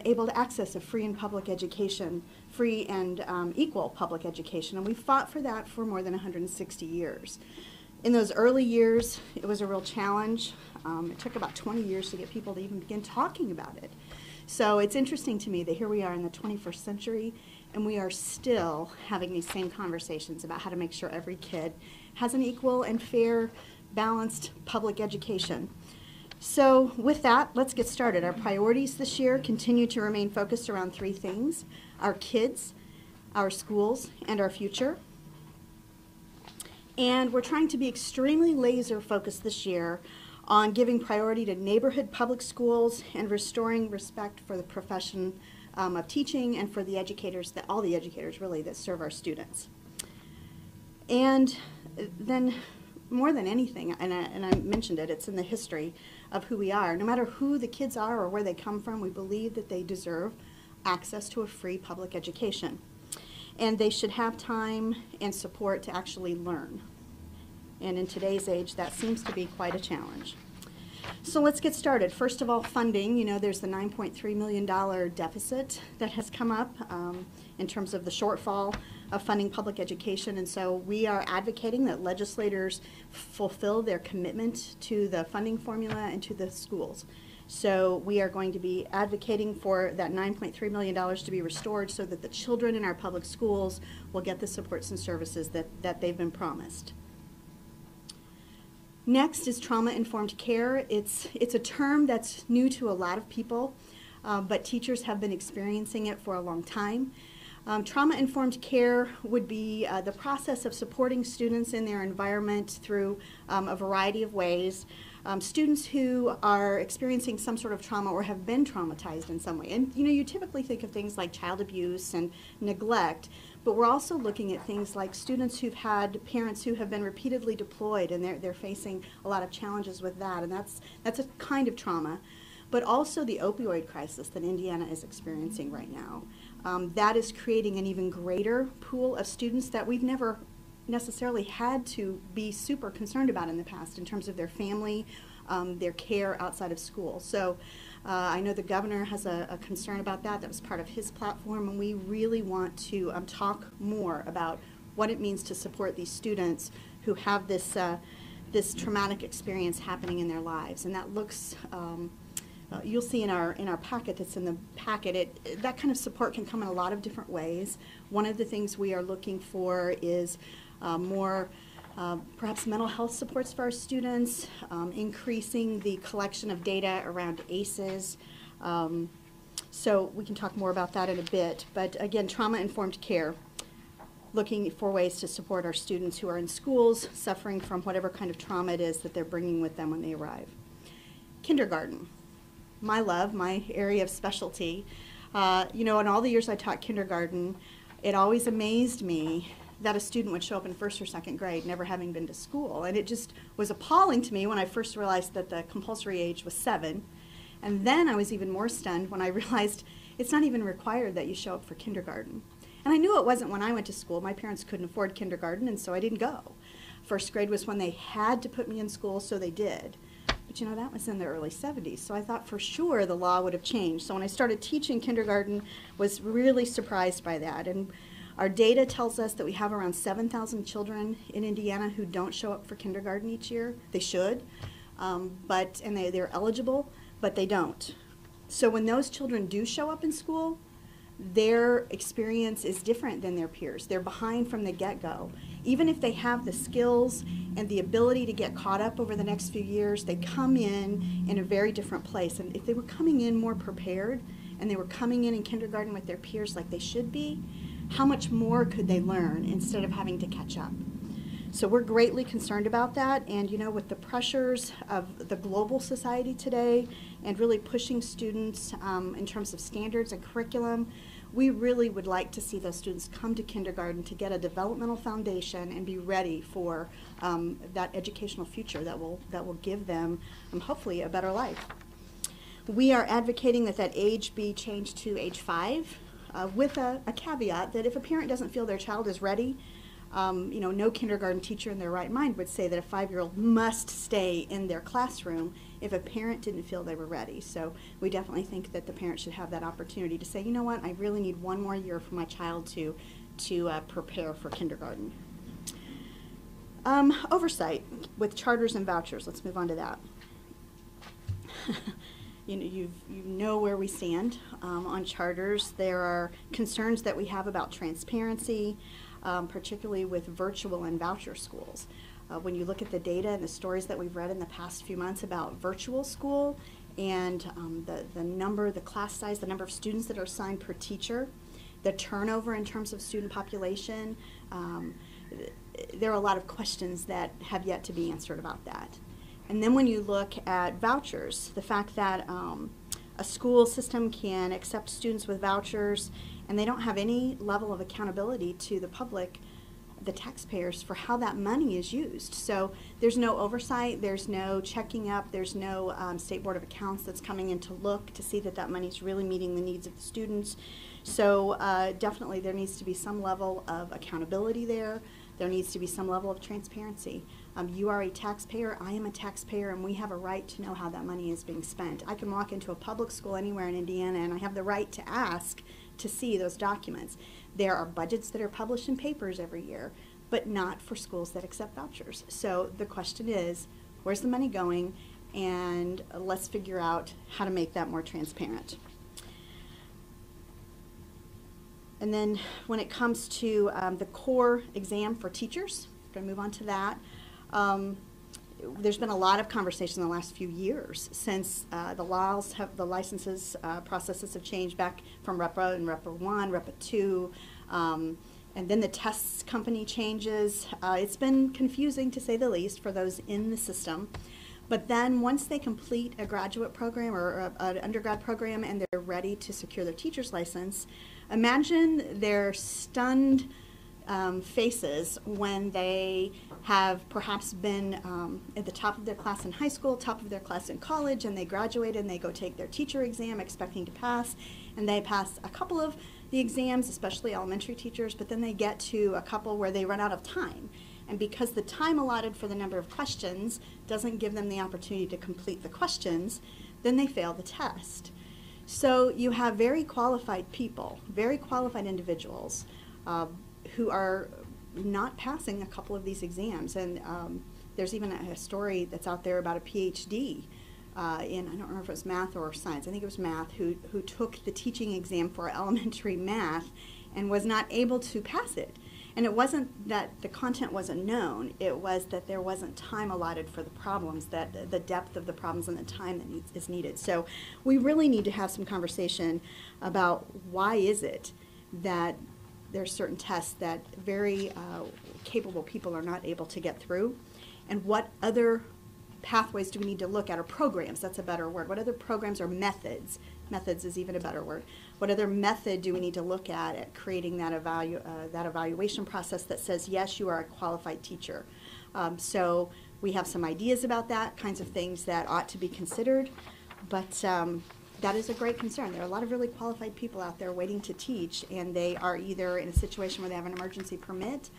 able to access a free and public education, free and equal public education, and we fought for that for more than 160 years. In those early years, it was a real challenge. It took about 20 years to get people to even begin talking about it. So it's interesting to me that here we are in the 21st century, and we are still having these same conversations about how to make sure every kid has an equal and fair, balanced public education. So with that, let's get started. Our priorities this year continue to remain focused around three things: our kids, our schools, and our future. And we're trying to be extremely laser focused this year on giving priority to neighborhood public schools and restoring respect for the profession of teaching and for the educators, all the educators really, that serve our students. And then more than anything, and I mentioned it, it's in the history of who we are. No matter who the kids are or where they come from, we believe that they deserve access to a free public education. And they should have time and support to actually learn. And in today's age, that seems to be quite a challenge. So let's get started. First of all, funding. You know, there's the $9.3 million deficit that has come up in terms of the shortfall of funding public education, and so we are advocating that legislators fulfill their commitment to the funding formula and to the schools. So we are going to be advocating for that $9.3 million to be restored so that the children in our public schools will get the supports and services that they've been promised. Next is trauma-informed care. It's a term that's new to a lot of people, but teachers have been experiencing it for a long time. Trauma-informed care would be the process of supporting students in their environment through a variety of ways. Students who are experiencing some sort of trauma or have been traumatized in some way. And you know, you typically think of things like child abuse and neglect, but we're also looking at things like students who've had parents who have been repeatedly deployed, and they're facing a lot of challenges with that, and that's a kind of trauma. But also the opioid crisis that Indiana is experiencing right now. That is creating an even greater pool of students that we've never necessarily had to be super concerned about in the past in terms of their family, their care outside of school. So I know the governor has a concern about that. That was part of his platform, and we really want to talk more about what it means to support these students who have this, this traumatic experience happening in their lives. And that looks you'll see in our packet that's in the packet, that kind of support can come in a lot of different ways. One of the things we are looking for is more perhaps mental health supports for our students, increasing the collection of data around ACEs. So we can talk more about that in a bit. But again, trauma-informed care, looking for ways to support our students who are in schools suffering from whatever kind of trauma it is that they're bringing with them when they arrive. Kindergarten. My love, my area of specialty. You know, in all the years I taught kindergarten, it always amazed me that a student would show up in first or second grade never having been to school. And it just was appalling to me when I first realized that the compulsory age was 7. And then I was even more stunned when I realized it's not even required that you show up for kindergarten. And I knew it wasn't when I went to school. My parents couldn't afford kindergarten, and so I didn't go. First grade was when they had to put me in school, so they did. But you know, that was in the early 70s, so I thought for sure the law would have changed. So when I started teaching kindergarten, was really surprised by that. And our data tells us that we have around 7,000 children in Indiana who don't show up for kindergarten each year. They should, and they're eligible, but they don't. So when those children do show up in school, their experience is different than their peers. They're behind from the get-go. Even if they have the skills and the ability to get caught up over the next few years, they come in a very different place. And if they were coming in more prepared and they were coming in kindergarten with their peers like they should be, how much more could they learn instead of having to catch up? So we're greatly concerned about that, and you know, with the pressures of the global society today and really pushing students in terms of standards and curriculum, we really would like to see those students come to kindergarten to get a developmental foundation and be ready for that educational future that will give them hopefully a better life. We are advocating that age be changed to age 5 with a caveat that if a parent doesn't feel their child is ready, You know, no kindergarten teacher in their right mind would say that a 5-year-old must stay in their classroom if a parent didn't feel they were ready. So we definitely think that the parent should have that opportunity to say, you know what, I really need one more year for my child to prepare for kindergarten. Oversight with charters and vouchers. Let's move on to that. You know where we stand on charters. There are concerns that we have about transparency, particularly with virtual and voucher schools. When you look at the data and the stories that we've read in the past few months about virtual school and the class size, the number of students that are assigned per teacher, the turnover in terms of student population, there are a lot of questions that have yet to be answered about that. And then when you look at vouchers, the fact that a school system can accept students with vouchers and they don't have any level of accountability to the public, the taxpayers, for how that money is used. So there's no oversight, there's no checking up, there's no State Board of Accounts that's coming in to look to see that that money's really meeting the needs of the students. So definitely there needs to be some level of accountability there. There needs to be some level of transparency. You are a taxpayer, I am a taxpayer, and we have a right to know how that money is being spent. I can walk into a public school anywhere in Indiana and I have the right to ask to see those documents. There are budgets that are published in papers every year, but not for schools that accept vouchers. So the question is, where's the money going? And let's figure out how to make that more transparent. And then when it comes to the core exam for teachers, I'm going to move on to that. There's been a lot of conversation in the last few years since the licenses processes have changed back from REPA and REPA 1, REPA 2, and then the tests company changes. It's been confusing, to say the least, for those in the system. But then once they complete a graduate program or an undergrad program and they're ready to secure their teacher's license, imagine their stunned faces when they have perhaps been at the top of their class in high school, top of their class in college, and they graduate and they go take their teacher exam expecting to pass, and they pass a couple of the exams, especially elementary teachers, but then they get to a couple where they run out of time. And because the time allotted for the number of questions doesn't give them the opportunity to complete the questions, then they fail the test. So you have very qualified people, very qualified individuals who are not passing a couple of these exams. And there's even a story that's out there about a PhD in, I don't remember if it was math or science, I think it was math, who took the teaching exam for elementary math and was not able to pass it. And it wasn't that the content wasn't known, it was that there wasn't time allotted for the problems, that the depth of the problems and the time that is needed. So we really need to have some conversation about why is it that there's certain tests that very capable people are not able to get through, and what other pathways do we need to look at, or programs, that's a better word. What other programs or methods is even a better word. What other method do we need to look at creating that evaluation process that says, yes, you are a qualified teacher? So we have some ideas about that, kinds of things that ought to be considered, but that is a great concern. There are a lot of really qualified people out there waiting to teach, and they are either in a situation where they have an emergency permit,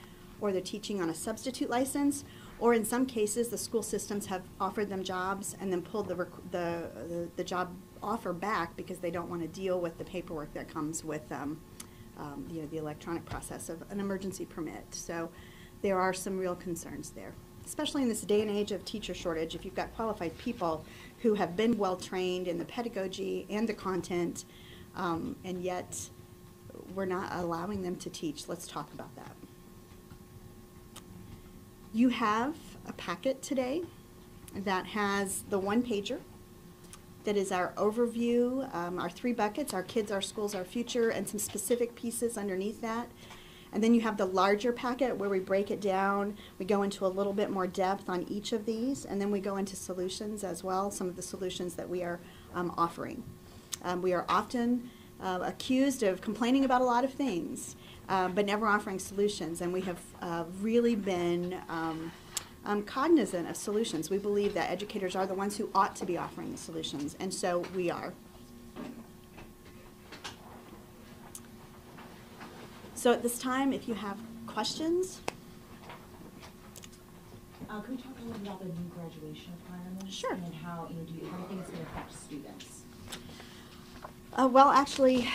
or they're teaching on a substitute license, or in some cases the school systems have offered them jobs and then pulled the job offer back because they don't want to deal with the paperwork that comes with the electronic process of an emergency permit. So there are some real concerns there, especially in this day and age of teacher shortage. If you've got qualified people who have been well trained in the pedagogy and the content, and yet we're not allowing them to teach. Let's talk about that. You have a packet today that has the one-pager that is our overview, our 3 buckets, our kids, our schools, our future, and some specific pieces underneath that. And then you have the larger packet where we break it down. We go into a little bit more depth on each of these, and then we go into solutions as well, some of the solutions that we are offering. We are often accused of complaining about a lot of things, but never offering solutions, and we have really been cognizant of solutions. We believe that educators are the ones who ought to be offering the solutions, and so we are. So at this time, if you have questions, Can we talk a little bit about the new graduation requirements? Sure. And how, how do you think it's going to affect students? Well, actually,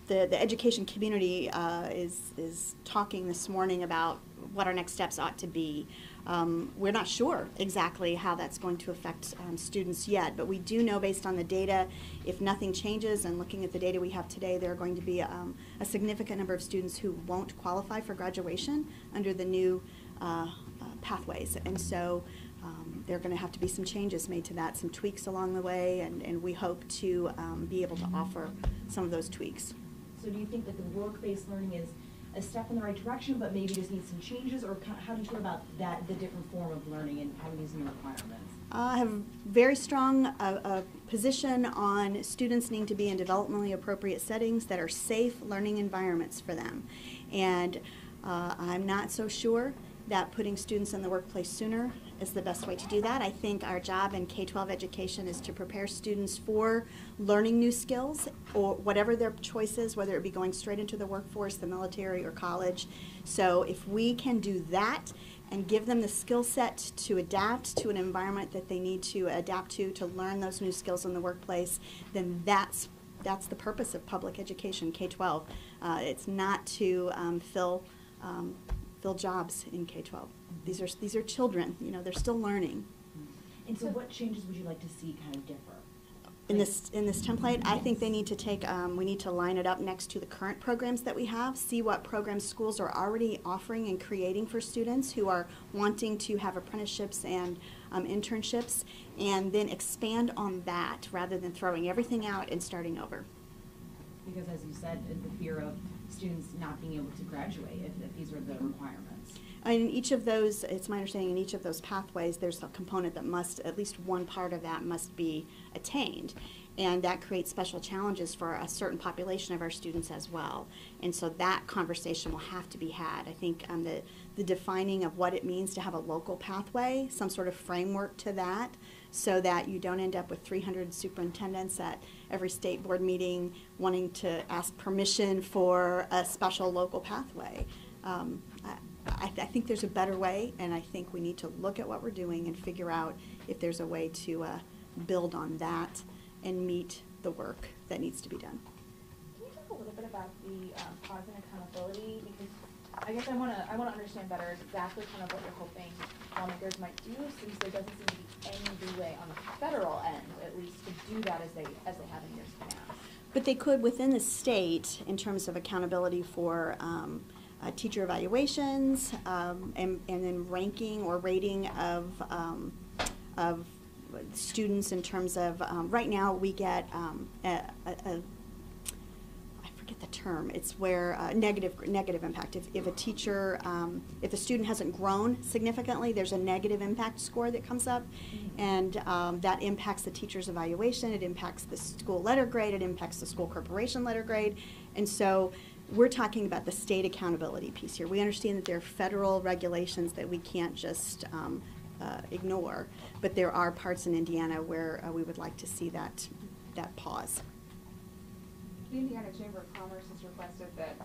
the education community is talking this morning about what our next steps ought to be. We're not sure exactly how that's going to affect students yet, but we do know based on the data, if nothing changes, and looking at the data we have today, there are going to be a significant number of students who won't qualify for graduation under the new pathways. And so there are going to have to be some changes made to that, some tweaks along the way, and we hope to be able to offer some of those tweaks. So do you think that the work-based learning is a step in the right direction, but maybe just needs some changes, or how do you feel about that, the different form of learning and having these new requirements? I have a very strong position on students needing to be in developmentally appropriate settings that are safe learning environments for them. And I'm not so sure that putting students in the workplace sooner is the best way to do that. I think our job in K-12 education is to prepare students for learning new skills, or whatever their choice is, whether it be going straight into the workforce, the military, or college. So if we can do that and give them the skill set to adapt to an environment that they need to adapt to learn those new skills in the workplace, then that's the purpose of public education, K-12. It's not to fill jobs in K-12. These are children. They're still learning. And so, what changes would you like to see kind of differ? In this template, I think they need to take. We need to line it up next to the current programs that we have. See what programs schools are already offering and creating for students who are wanting to have apprenticeships and internships, and then expand on that rather than throwing everything out and starting over. Because, as you said, the fear of students not being able to graduate if these are the requirements. In each of those, it's my understanding, in each of those pathways, there's a component that must, at least one part of that must be attained. And that creates special challenges for a certain population of our students as well. And so that conversation will have to be had. I think the defining of what it means to have a local pathway, some sort of framework to that, so that you don't end up with 300 superintendents at every state board meeting wanting to ask permission for a special local pathway. I think there's a better way, and I think we need to look at what we're doing and figure out if there's a way to build on that and meet the work that needs to be done. Can you talk a little bit about the pause and accountability? Because I guess I want to understand better exactly kind of what you're hoping lawmakers might do, since there doesn't seem to be any leeway on the federal end, at least, to do that as they have in years past. But they could within the state in terms of accountability for teacher evaluations and then ranking or rating of students in terms of right now we get I forget the term. It's where negative impact. If a teacher, if a student hasn't grown significantly, there's a negative impact score that comes up, and that impacts the teacher's evaluation. It impacts the school letter grade. It impacts the school corporation letter grade, and so we're talking about the state accountability piece here. We understand that there are federal regulations that we can't just ignore, but there are parts in Indiana where we would like to see that pause. The Indiana Chamber of Commerce has requested that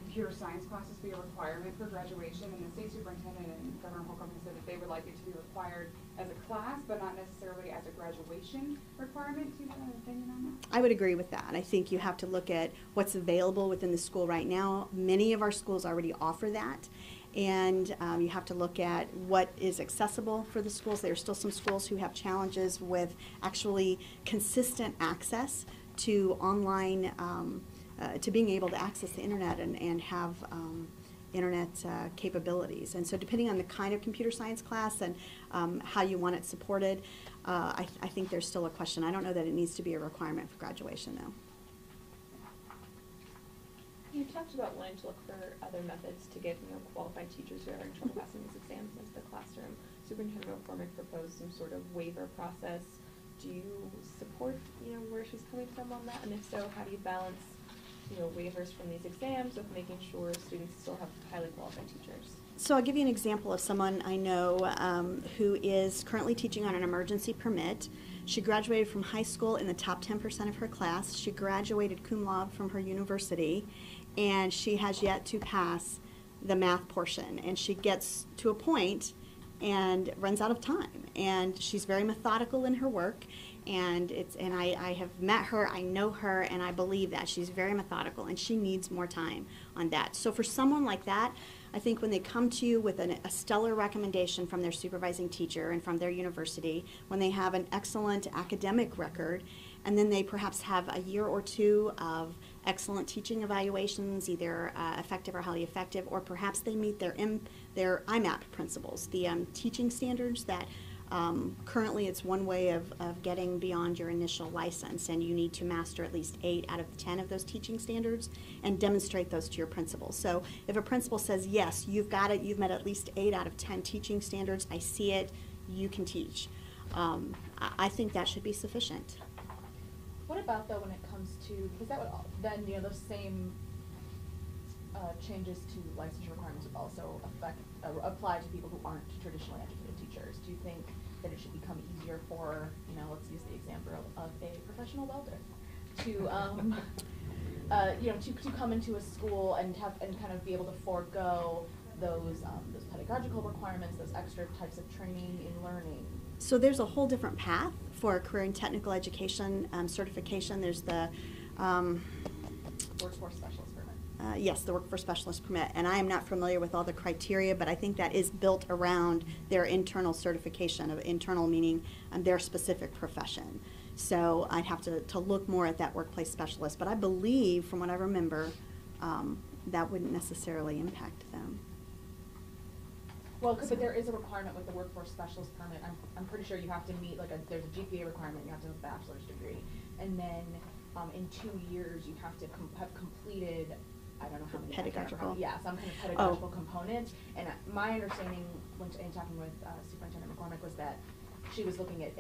computer science classes be a requirement for graduation, and the state superintendent and Governor Holcomb has said that they would like it to be required as a class, but not necessarily as a graduation requirement. Do you have an opinion on that? I would agree with that. I think you have to look at what's available within the school right now. Many of our schools already offer that, and you have to look at what is accessible for the schools. There are still some schools who have challenges with actually consistent access to online, to being able to access the internet and have internet capabilities. And so depending on the kind of computer science class and how you want it supported, I think there's still a question. I don't know that it needs to be a requirement for graduation, though. You talked about wanting to look for other methods to get qualified teachers who are having trouble passing these exams into the classroom. Superintendent McCormick proposed some sort of waiver process. Do you support where she's coming from on that? And if so, how do you balance waivers from these exams with making sure students still have highly qualified teachers? So I'll give you an example of someone I know who is currently teaching on an emergency permit. She graduated from high school in the top 10% of her class. She graduated cum laude from her university, and she has yet to pass the math portion, and she gets to a point and runs out of time. And she's very methodical in her work, and I have met her, I know her, and I believe that she's very methodical, and she needs more time on that. So for someone like that, I think when they come to you with a stellar recommendation from their supervising teacher and from their university, when they have an excellent academic record, and then they perhaps have a year or two of excellent teaching evaluations, either effective or highly effective, or perhaps they meet their IMAP principles, the teaching standards that currently it's one way of getting beyond your initial license, and you need to master at least 8 out of 10 of those teaching standards and demonstrate those to your principal. So if a principal says, yes, you've got it, you've met at least 8 out of 10 teaching standards, I see it, you can teach. I think that should be sufficient. What about though when it comes to, because that would then, you know, those same changes to licensure requirements would also apply to people who aren't traditionally educated teachers. Do you think that it should become easier for, you know, let's use the example of a professional welder to, you know, to come into a school and kind of be able to forego those pedagogical requirements, those extra types of training in learning? So there's a whole different path for a career and technical education certification. There's the Workforce specialist permit. Yes, the workforce specialist permit, and I am not familiar with all the criteria, but I think that is built around their internal certification, of internal meaning their specific profession. So I'd have to look more at that workplace specialist, but I believe, from what I remember, that wouldn't necessarily impact them. Well, but there is a requirement with the workforce specialist permit. I'm pretty sure you have to meet, there's a GPA requirement, you have to have a bachelor's degree. And then in 2 years, you have to have completed, I don't know how many. Pedagogical. Yeah, some kind of pedagogical component. And my understanding, in talking with Superintendent McCormick, was that she was looking at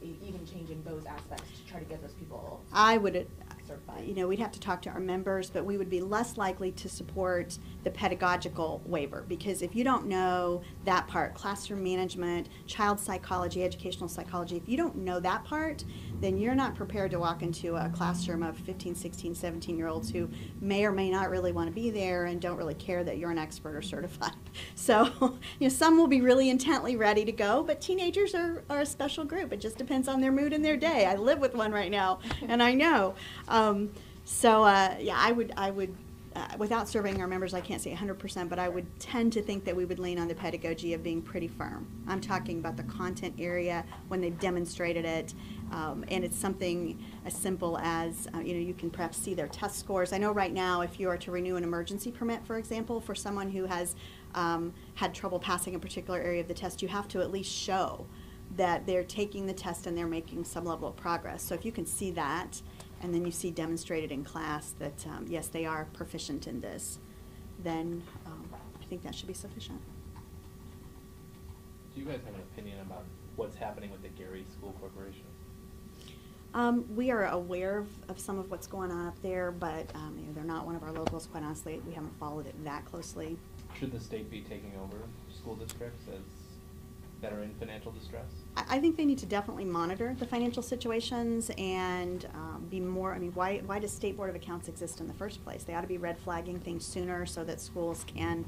even changing those aspects to try to get those people I would, certified. you know, we'd have to talk to our members, but we would be less likely to support the pedagogical waiver, because if you don't know that part, classroom management, child psychology, educational psychology, if you don't know that part, then you're not prepared to walk into a classroom of 15, 16, 17-year-olds who may or may not really want to be there and don't really care that you're an expert or certified. So, you know, some will be really intently ready to go, but teenagers are a special group. It just depends on their mood and their day. I live with one right now, and I know. Yeah, I would without surveying our members, I can't say 100%, but I would tend to think that we would lean on the pedagogy of being pretty firm. I'm talking about the content area when they've demonstrated it, and it's something as simple as, you know, you can perhaps see their test scores. I know right now if you are to renew an emergency permit, for example, for someone who has had trouble passing a particular area of the test, you have to at least show that they're taking the test and they're making some level of progress. So if you can see that, and then you see demonstrated in class that, yes, they are proficient in this, then I think that should be sufficient. Do you guys have an opinion about what's happening with the Gary School Corporation? We are aware of some of what's going on up there, but you know, they're not one of our locals, quite honestly. We haven't followed it that closely. Should the state be taking over school districts that are in financial distress? I think they need to definitely monitor the financial situations and be more, I mean, why does State Board of Accounts exist in the first place? They ought to be red flagging things sooner so that schools can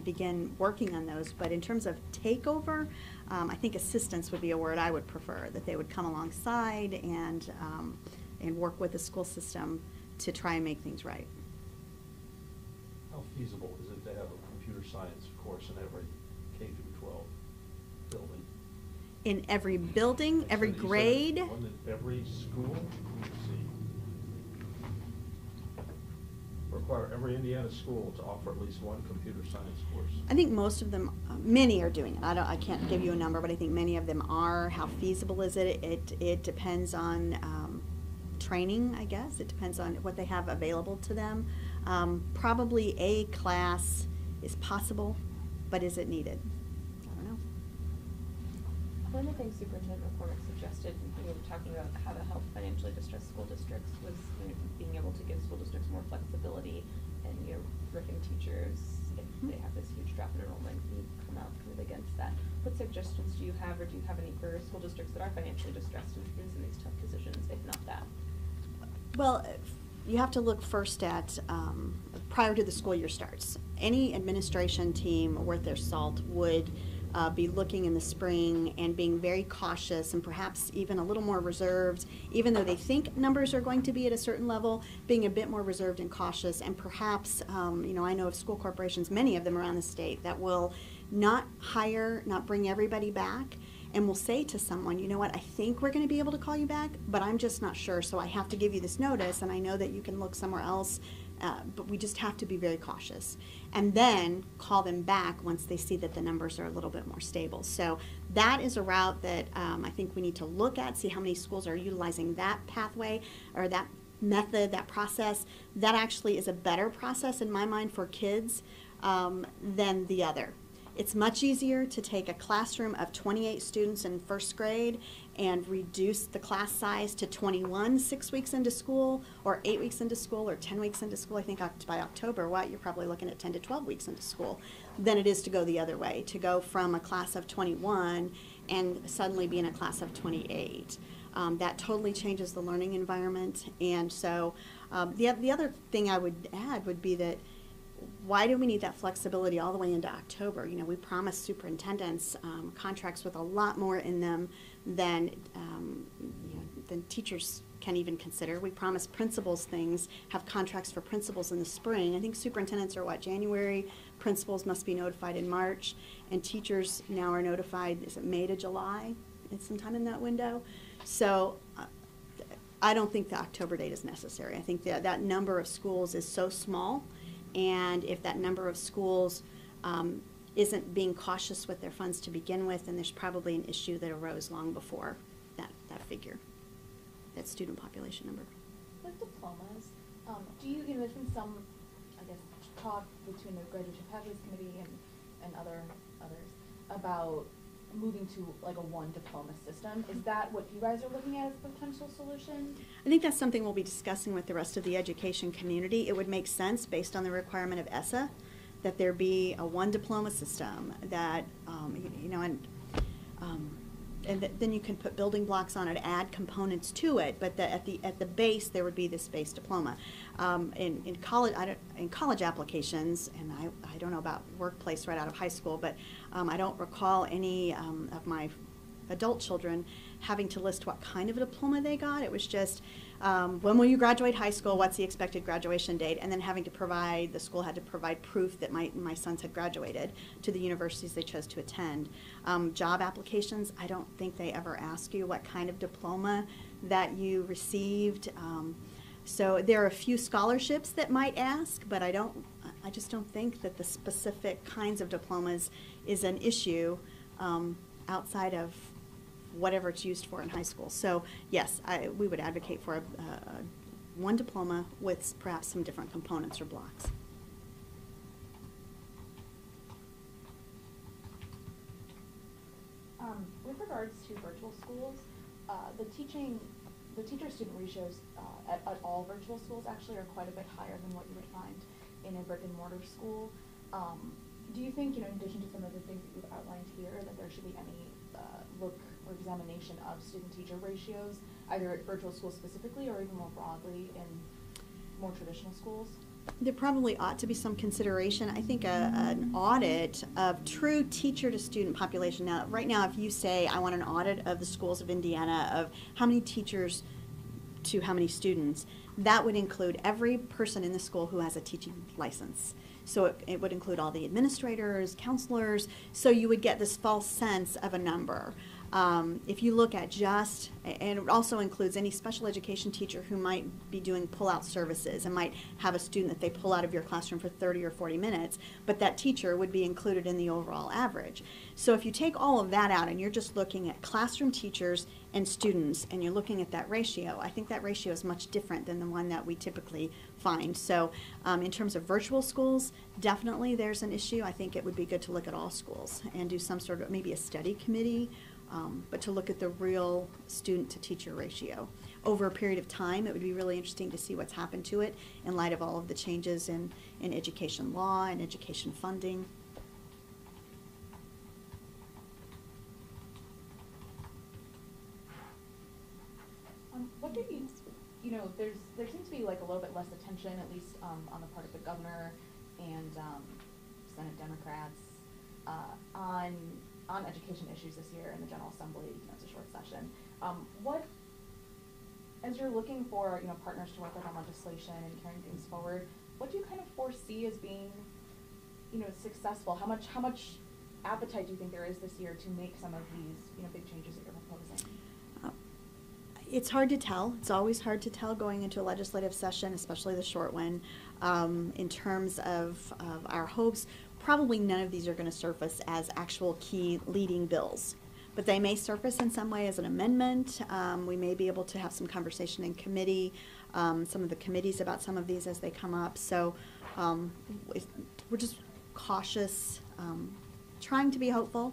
begin working on those. But in terms of takeover, I think assistance would be a word I would prefer, that they would come alongside and work with the school system to try and make things right. How feasible is it to have a computer science course in every K-12 building? In every building, every You said grade? One in every school? Let's see. Require every Indiana school to offer at least one computer science course. I think most of them, many are doing it. I can't give you a number, but I think many of them are. How feasible is it? It depends on training, I guess. It depends on what they have available to them. Probably a class is possible, but is it needed? I don't know. One of the things Superintendent McCormick suggested when we were talking about how to help financially distressed school districts was, you know, being able to give school districts more flexibility and, you know, ripping teachers if they have this huge drop in enrollment, you come out kind of against that. What suggestions do you have, or do you have any for school districts that are financially distressed and students in these tough positions, if not that? Well, you have to look first at prior to the school year starts. Any administration team worth their salt would be looking in the spring and being very cautious and perhaps even a little more reserved, even though they think numbers are going to be at a certain level, being a bit more reserved and cautious, and perhaps, I know of school corporations, many of them around the state, that will not hire, not bring everybody back, and will say to someone, you know what, I think we're going to be able to call you back, but I'm just not sure, so I have to give you this notice, and I know that you can look somewhere else, but we just have to be very cautious. And then call them back once they see that the numbers are a little bit more stable. So that is a route that I think we need to look at, see how many schools are utilizing that pathway or that method, that process. That actually is a better process in my mind for kids than the other. It's much easier to take a classroom of 28 students in first grade and reduce the class size to 21 6 weeks into school, or 8 weeks into school, or 10 weeks into school. I think by October, you're probably looking at 10 to 12 weeks into school, than it is to go the other way, to go from a class of 21 and suddenly be in a class of 28. That totally changes the learning environment. And so the other thing I would add would be that, why do we need that flexibility all the way into October? We promise superintendents contracts with a lot more in them than teachers can even consider. We promise principals things, have contracts for principals in the spring. I think superintendents are January, principals must be notified in March, and teachers now are notified, is it May to July? It's sometime in that window. So I don't think the October date is necessary. I think that number of schools is so small. And if that number of schools isn't being cautious with their funds to begin with, then there's probably an issue that arose long before that figure, that student population number. With diplomas, do you, there's been some, I guess, talk between the Graduation Pathways Committee and others about moving to like a one diploma system. Is that what you guys are looking at as a potential solution? I think that's something we'll be discussing with the rest of the education community. It would make sense based on the requirement of ESSA that there be a one diploma system that, and then you can put building blocks on it, add components to it, but at the base there would be this base diploma. In college applications, and I don't know about workplace right out of high school, but I don't recall any of my adult children having to list what kind of a diploma they got. It was just, when will you graduate high school, what's the expected graduation date, and then the school had to provide proof that my sons had graduated to the universities they chose to attend. Job applications, I don't think they ever ask you what kind of diploma that you received. So there are a few scholarships that might ask, but I just don't think that the specific kinds of diplomas is an issue outside of whatever it's used for in high school. So yes, we would advocate for a one diploma with perhaps some different components or blocks. With regards to virtual schools, the teacher-student ratios at all virtual schools actually are quite a bit higher than what you would find in a brick-and-mortar school. Do you think, in addition to some of the things that you've outlined here, that there should be any look or examination of student-teacher ratios, either at virtual schools specifically or even more broadly in more traditional schools? There probably ought to be some consideration. I think an audit of true teacher-to-student population. Now, right now, if you say, I want an audit of the schools of Indiana of how many teachers to how many students, that would include every person in the school who has a teaching license. So it would include all the administrators, counselors, so you would get this false sense of a number. If you look at and it also includes any special education teacher who might be doing pull-out services and might have a student that they pull out of your classroom for 30 or 40 minutes, but that teacher would be included in the overall average. So if you take all of that out and you're just looking at classroom teachers and students and you're looking at that ratio, I think that ratio is much different than the one that we typically find. So in terms of virtual schools, definitely there's an issue. I think it would be good to look at all schools and do some sort of maybe a study committee, but to look at the real student-to-teacher ratio. Over a period of time, it would be really interesting to see what's happened to it in light of all of the changes in education law and education funding. What do you, there seems to be like a little bit less attention, at least on the part of the governor and Senate Democrats, on education issues this year in the General Assembly. It's a short session. What, as you're looking for partners to work with on legislation and carrying things forward, what do you kind of foresee as being successful? How much appetite do you think there is this year to make some of these big changes that you're proposing? It's hard to tell. It's always hard to tell going into a legislative session, especially the short one. In terms of our hopes, probably none of these are going to surface as actual key leading bills. But they may surface in some way as an amendment. We may be able to have some conversation in committee, some of the committees about some of these as they come up. So we're just cautious, trying to be hopeful.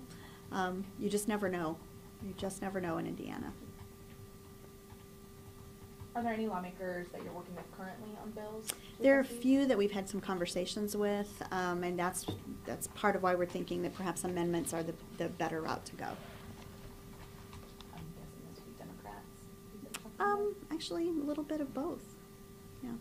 You just never know. You just never know in Indiana. Are there any lawmakers that you're working with currently on bills? There are a few that we've had some conversations with, and that's part of why we're thinking that perhaps amendments are the better route to go. I'm guessing those would be Democrats. Actually, a little bit of both. Yeah.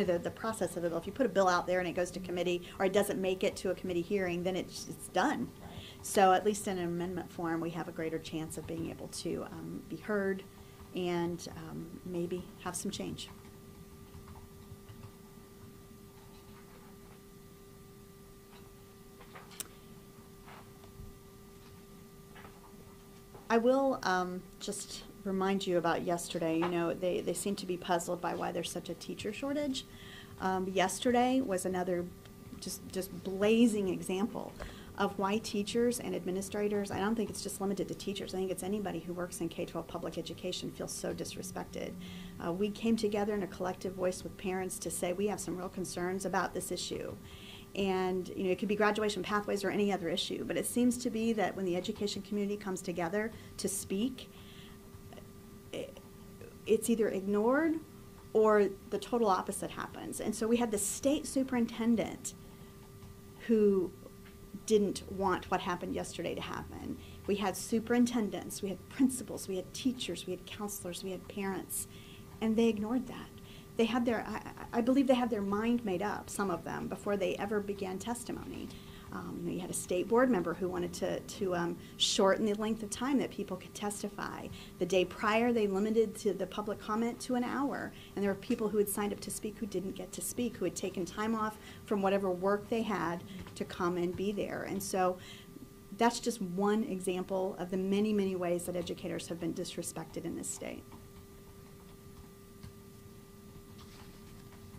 The process of a bill. If you put a bill out there and it goes to committee, or it doesn't make it to a committee hearing, then it's done. So at least in an amendment form, we have a greater chance of being able to be heard and maybe have some change. I will just remind you about yesterday. They seem to be puzzled by why there's such a teacher shortage. Yesterday was another just blazing example of why teachers and administrators, I don't think it's just limited to teachers, I think it's anybody who works in K-12 public education feels so disrespected. We came together in a collective voice with parents to say we have some real concerns about this issue. And it could be graduation pathways or any other issue, but it seems to be that when the education community comes together to speak, it's either ignored or the total opposite happens. And so we had the state superintendent who didn't want what happened yesterday to happen. We had superintendents, we had principals, we had teachers, we had counselors, we had parents, and they ignored that. They had I believe they had their mind made up, some of them, before they ever began testimony. You had a state board member who wanted to shorten the length of time that people could testify. The day prior, they limited to the public comment to an hour, and there were people who had signed up to speak who didn't get to speak, who had taken time off from whatever work they had to come and be there. And so that's just one example of the many, many ways that educators have been disrespected in this state.